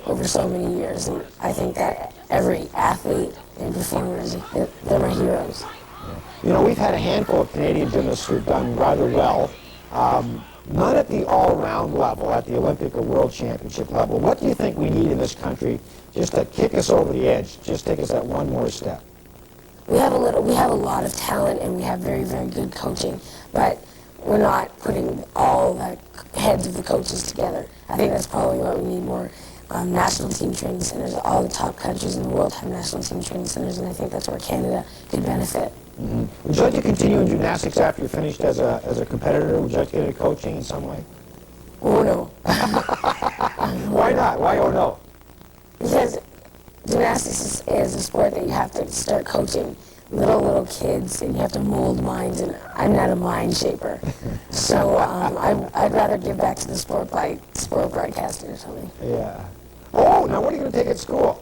over so many years, and I think that every athlete and performer, they're my heroes. You know, we've had a handful of Canadian gymnasts who've done rather well. None at the all-round level, at the Olympic or World Championship level. What do you think we need in this country just to kick us over the edge, just take us that one more step? We have a lot of talent, and we have very, very good coaching, but we're not putting all the heads of the coaches together. I think that's probably what we need more. National team training centers. All the top countries in the world have national team training centers, and I think that's where Canada could benefit. Mm-hmm. Would you like to continue in gymnastics after you're finished as a competitor? Would you like to get into coaching in some way? Oh no. Why not? Why oh no? Because gymnastics is a sport that you have to start coaching little kids, and you have to mold minds, and I'm not a mind shaper. So I'd rather give back to the sport by sport broadcasting or something. Yeah. Oh, now what are you going to take at school?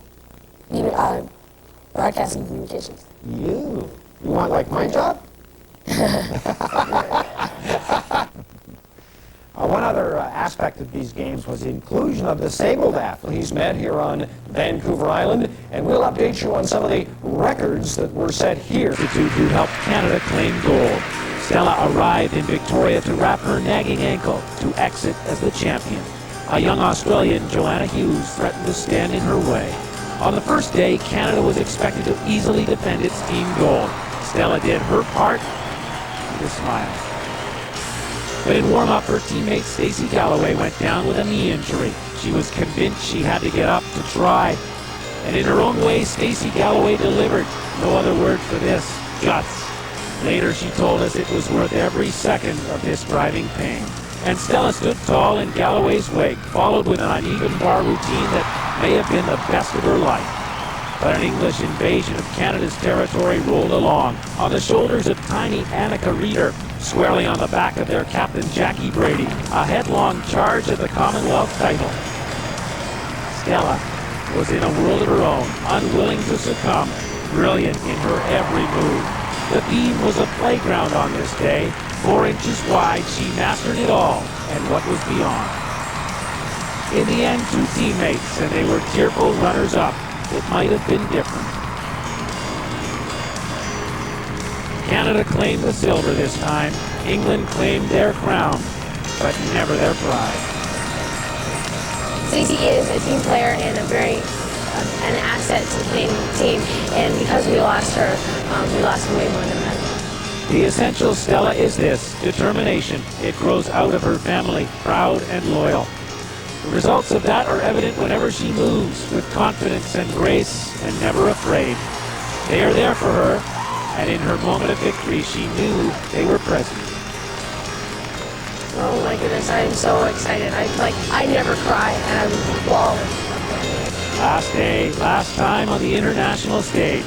Broadcasting communications. You want like my job? One other aspect of these games was the inclusion of disabled athletes met here on Vancouver Island, and we'll update you on some of the records that were set here. Who helped Canada claim gold. Stella arrived in Victoria to wrap her nagging ankle to exit as the champion. A young Australian, Joanna Hughes, threatened to stand in her way. On the first day, Canada was expected to easily defend its team gold. Stella did her part with a smile. But in warm-up, her teammate Stacey Galloway went down with a knee injury. She was convinced she had to get up to try. And in her own way, Stacey Galloway delivered. No other word for this: guts. Later, she told us it was worth every second of this driving pain. And Stella stood tall in Galloway's wake, followed with an uneven bar routine that may have been the best of her life. But an English invasion of Canada's territory rolled along on the shoulders of tiny Annika Reeder, squarely on the back of their captain Jackie Brady, a headlong charge at the Commonwealth title. Stella was in a world of her own, unwilling to succumb, brilliant in her every move. The theme was a playground on this day. 4 inches wide, she mastered it all and what was beyond. In the end, 2 teammates, and they were tearful runners-up. It might have been different. Canada claimed the silver this time. England claimed their crown, but never their pride. Stacey is a team player and an asset to the Canadian team, and because we lost her, we lost way more than that. The essential Stella is this: determination. It grows out of her family, proud and loyal. The results of that are evident whenever she moves, with confidence and grace, and never afraid. They are there for her, and in her moment of victory, she knew they were present. Oh my goodness, I'm so excited. I never cry, and I would bawl. Last day, last time on the international stage.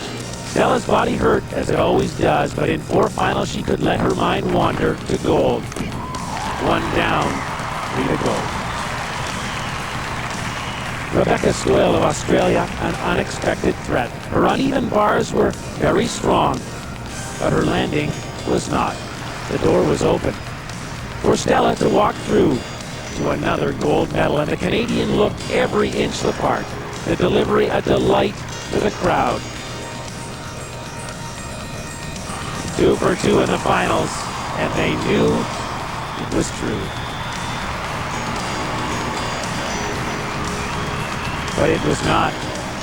Stella's body hurt, as it always does, but in 4 finals she could let her mind wander to gold. 1 down, 3 to go. Rebecca Stoyle of Australia, an unexpected threat. Her uneven bars were very strong, but her landing was not. The door was open for Stella to walk through to another gold medal, and the Canadian looked every inch the part. The delivery a delight to the crowd. 2 for 2 in the finals, and they knew it was true. But it was not.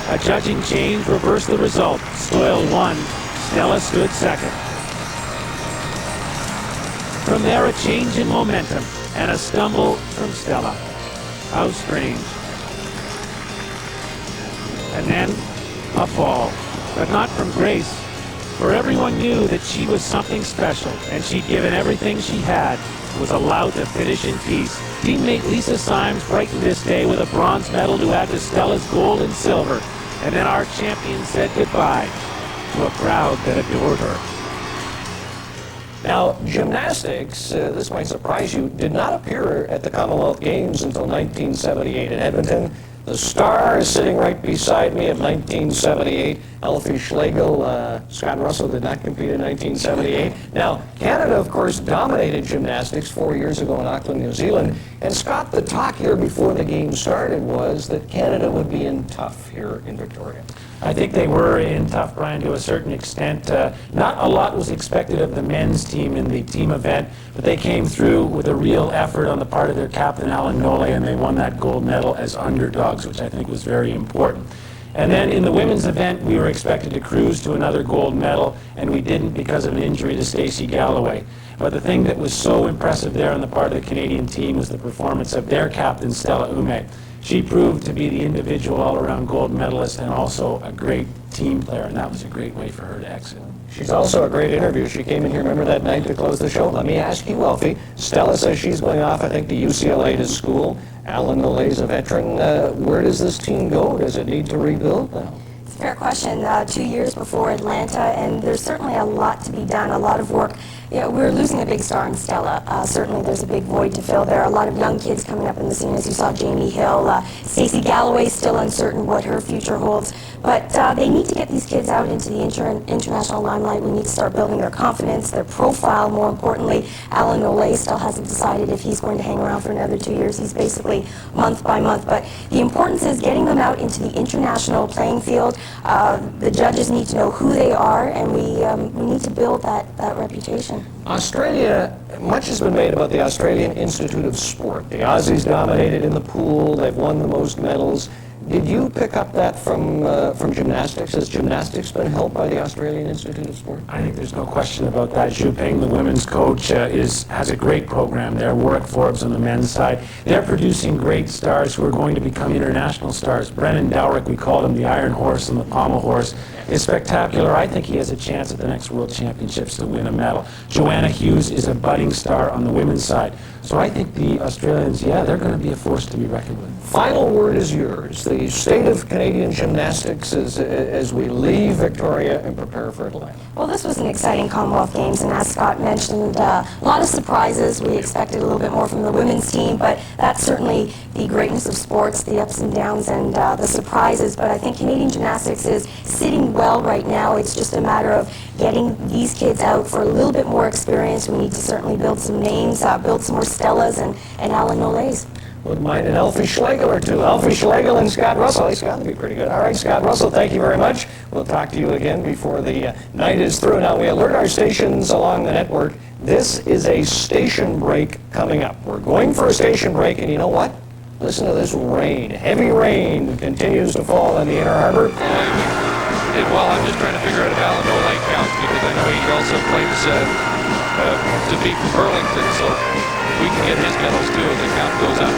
A judging change reversed the result. Stoyle won. Stella stood second. From there, a change in momentum and a stumble from Stella. How strange. And then a fall, but not from grace, for everyone knew that she was something special, and she'd given everything she had, was allowed to finish in peace. Teammate Lisa Symes brightened this day with a bronze medal to add to Stella's gold and silver, and then our champion said goodbye to a crowd that adored her. Now, gymnastics, this might surprise you, did not appear at the Commonwealth Games until 1978 in Edmonton. The star is sitting right beside me of 1978 Alfie Schlegel. Scott Russell did not compete in 1978. Now, Canada, of course, dominated gymnastics 4 years ago in Auckland, New Zealand. And Scott, the talk here before the game started was that Canada would be in tough here in Victoria. I think they were in tough, Brian, to a certain extent. Not a lot was expected of the men's team in the team event, but they came through with a real effort on the part of their captain, Alan Nole, and they won that gold medal as underdogs, which I think was very important. And then in the women's event, we were expected to cruise to another gold medal, and we didn't because of an injury to Stacey Galloway. But the thing that was so impressive there on the part of the Canadian team was the performance of their captain, Stella Umeh. She proved to be the individual all-around gold medalist and also a great team player, and that was a great way for her to exit. She's also a great interview. She came in here, remember that night to close the show? Let me ask you, Alfie. Stella says she's going off, I think, to UCLA to school. Alan Nole's a veteran. Where does this team go? Does it need to rebuild now? It's a fair question. 2 years before Atlanta, and there's certainly a lot to be done, a lot of work. We're losing a big star in Stella. Certainly there's a big void to fill. There are a lot of young kids coming up in the scene, as you saw Jamie Hill. Stacey Galloway, still uncertain what her future holds. But they need to get these kids out into the international limelight. We need to start building their confidence, their profile, more importantly. Alan Nole still hasn't decided if he's going to hang around for another 2 years. He's basically month by month. But the importance is getting them out into the international playing field. The judges need to know who they are, and we need to build that reputation. Australia, much has been made about the Australian Institute of Sport. The Aussies dominated in the pool. They've won the most medals. Did you pick up that from gymnastics? Has gymnastics been helped by the Australian Institute of Sport? I think there's no question about that. Zhu Peng, the women's coach, has a great program there. Warwick Forbes on the men's side. They're producing great stars who are going to become international stars. Brennan Dowrick, we called him the Iron Horse and the Pommel Horse, is spectacular. I think he has a chance at the next World Championships to win a medal. Joanna Hughes is a budding star on the women's side. So I think the Australians, they're going to be a force to be reckoned with. Final word is yours. The state of Canadian gymnastics as we leave Victoria and prepare for Atlanta. Well, this was an exciting Commonwealth Games, and as Scott mentioned, a lot of surprises. We expected a little bit more from the women's team, but that's certainly the greatness of sports, the ups and downs and the surprises. But I think Canadian gymnastics is sitting well right now. It's just a matter of getting these kids out for a little bit more experience. We need to certainly build some names, build some more Stellas and Alan Nole's. Wouldn't mind an Alfie Schlegel or two. Alfie Schlegel and Scott Russell. Hey, Scott, that'd be pretty good. All right, Scott Russell, thank you very much. We'll talk to you again before the night is through. Now, we alert our stations along the network. This is a station break coming up. We're going for a station break, and you know what? Listen to this rain. Heavy rain continues to fall in the Inner Harbor. Well, I'm just trying to figure out if Alan Nole counts, because I know he also plays to beat Burlington, so we can get his medals too if the count goes up.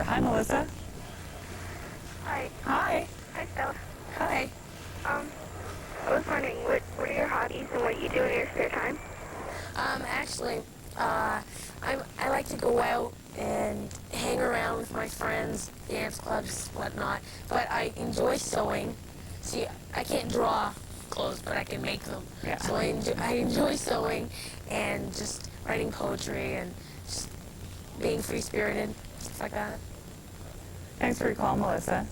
Hi, Melissa. Hi. Hi. Hi, Stella. Hi. I was wondering, what are your hobbies and what you do in your spare time? Actually, I like to go out and hang around with my friends, dance clubs, whatnot, but I enjoy sewing. See, I can't draw clothes, but I can make them. Yeah. So I enjoy sewing and just writing poetry and just being free-spirited, stuff like that. Thanks for your call, Melissa.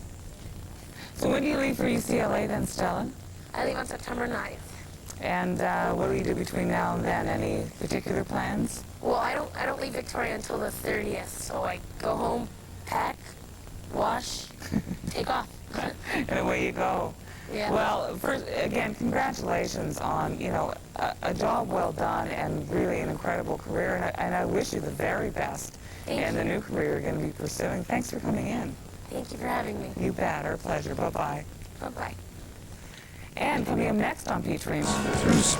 So when do you leave for UCLA then, Stella? I leave on September 9th. And what do you do between now and then? Any particular plans? Well, I don't leave Victoria until the 30th, so I go home, pack, wash, take off. And away you go. Yeah. Well, first, again, congratulations on, a job well done and really an incredible career. And I wish you the very best in the new career you're going to be pursuing. Thanks for coming in. Thank you for having me. You bet. Our pleasure. Bye-bye. Bye-bye. And coming up next on Peach Ream. Sports.